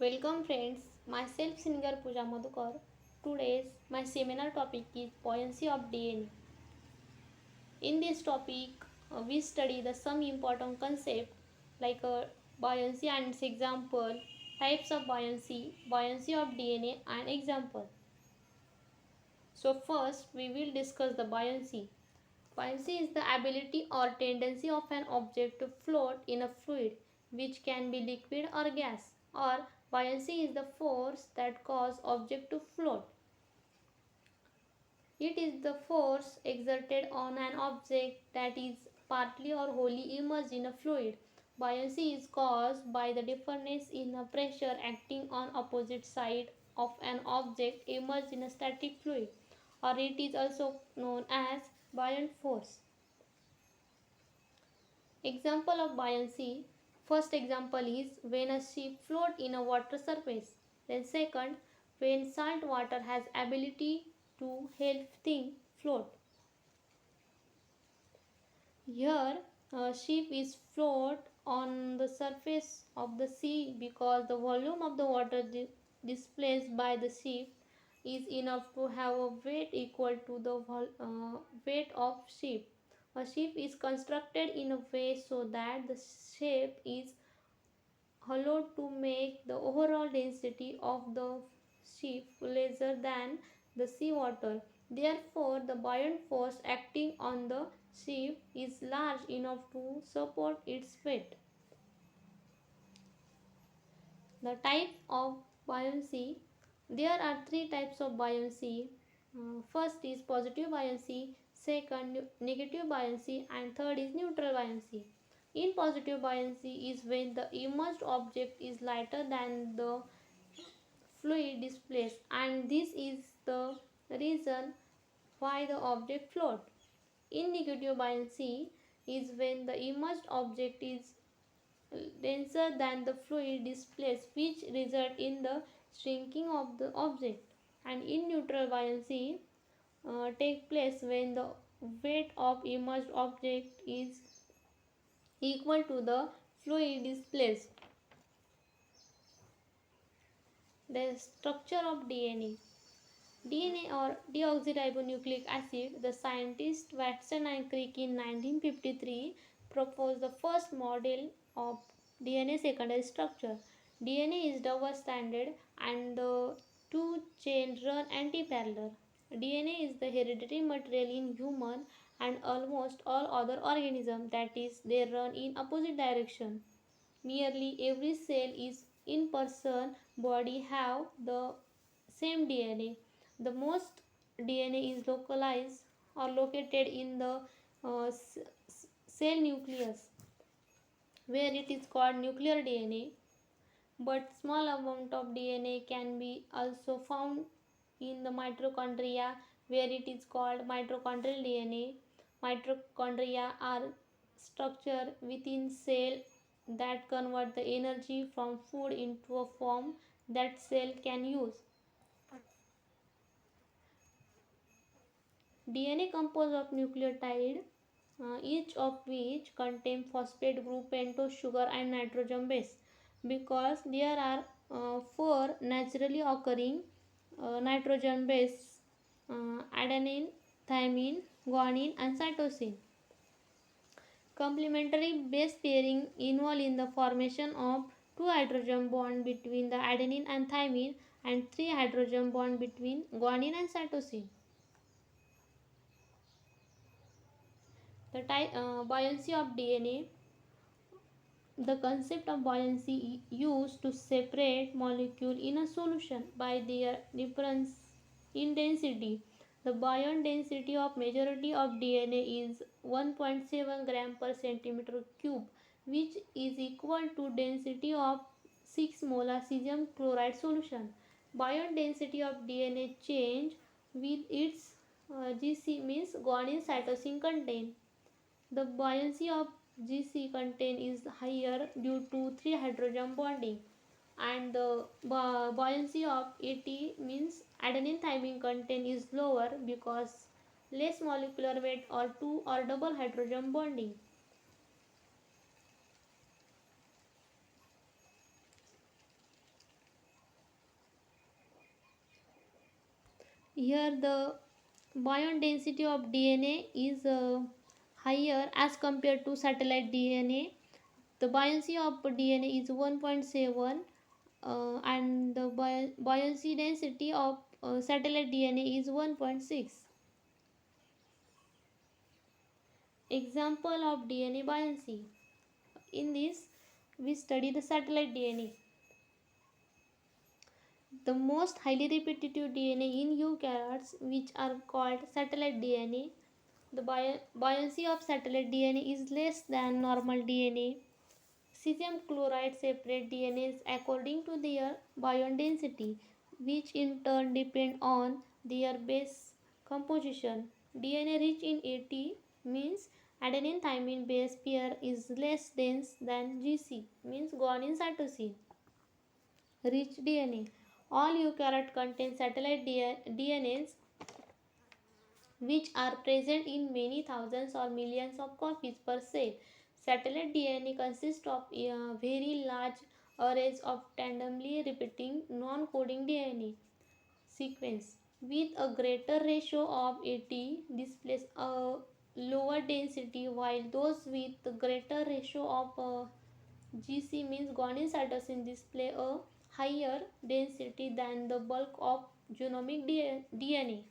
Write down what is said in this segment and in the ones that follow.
Welcome friends, myself Singer Pooja Madhukar. Today's my seminar topic is buoyancy of DNA. In this topic, we study the some important concept like buoyancy and its example, types of buoyancy of DNA and example. So first we will discuss the buoyancy. Buoyancy is the ability or tendency of an object to float in a fluid which can be liquid or gas, or buoyancy is the force that causes object to float. It is the force exerted on an object that is partly or wholly immersed in a fluid. Buoyancy is caused by the difference in the pressure acting on opposite side of an object immersed in a static fluid, or it is also known as buoyant force. Example of buoyancy. First example is when a ship floats in a water surface. Then second, when salt water has ability to help things float. Here, a ship is float on the surface of the sea because the volume of the water displaced by the ship is enough to have a weight equal to the weight of ship. A ship is constructed in a way so that the shape is hollowed to make the overall density of the ship lesser than the seawater. Therefore, the buoyant force acting on the ship is large enough to support its weight. The type of buoyancy. There are three types of buoyancy. First is positive buoyancy, second negative buoyancy, and third is neutral buoyancy. In positive buoyancy is when the immersed object is lighter than the fluid displaced, and this is the reason why the object float. In negative buoyancy is when the immersed object is denser than the fluid displaced, which result in the shrinking of the object. And in neutral buoyancy take place when the weight of immersed object is equal to the fluid displaced. The structure of DNA. DNA or deoxyribonucleic acid, the scientists Watson and Crick in 1953 proposed the first model of DNA secondary structure. DNA is double stranded and the two chains run anti-parallel. DNA is the hereditary material in human and almost all other organisms, that is, they run in opposite direction. Nearly every cell is in person body have the same DNA. The most DNA is localized or located in the cell nucleus, where it is called nuclear DNA. But small amount of DNA can be also found in the mitochondria, where it is called mitochondrial DNA. Mitochondria are structure within cell that convert the energy from food into a form that cell can use. DNA composed of nucleotide, each of which contain phosphate group, pentose sugar, and nitrogen base. Because there are four naturally occurring nitrogen base: adenine, thymine, guanine, and cytosine. Complementary base pairing involve in the formation of two hydrogen bond between the adenine and thymine and three hydrogen bond between guanine and cytosine. The buoyancy of DNA. The concept of buoyancy used to separate molecules in a solution by their difference in density. The buoyant density of majority of DNA is 1.7 gram per centimeter cube, which is equal to density of 6 molar cesium chloride solution. Buoyant density of DNA change with its GC, means guanine cytosine content. The buoyancy of GC content is higher due to 3 hydrogen bonding, and the buoyancy of AT, means adenine thymine content, is lower because less molecular weight or 2 or double hydrogen bonding. Here the bond density of DNA is higher as compared to satellite DNA. The buoyancy of DNA is 1.7 and the buoyancy density of satellite DNA is 1.6. Example of DNA buoyancy. In this, we study the satellite DNA. The most highly repetitive DNA in eukaryotes, which are called satellite DNA. The buoyancy of satellite DNA is less than normal DNA. Cesium chloride separate DNAs according to their buoyant density, which in turn depend on their base composition. DNA rich in AT means adenine thymine base pair is less dense than GC means guanine cytosine. Rich DNA. All eukaryote contain satellite DNAs which are present in many thousands or millions of copies per cell. Satellite DNA consists of a very large arrays of randomly repeating non-coding DNA sequence with a greater ratio of AT displays a lower density while those with greater ratio of GC means guanine cytosine display a higher density than the bulk of genomic DNA.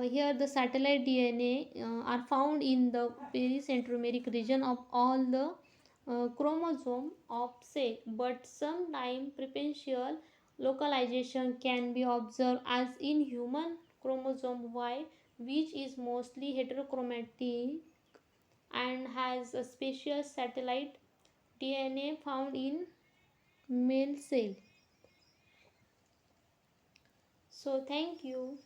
Here the satellite DNA are found in the pericentromeric region of all the chromosome of cell, but sometimes preferential localization can be observed as in human chromosome Y, which is mostly heterochromatic and has a special satellite DNA found in male cell. So thank you.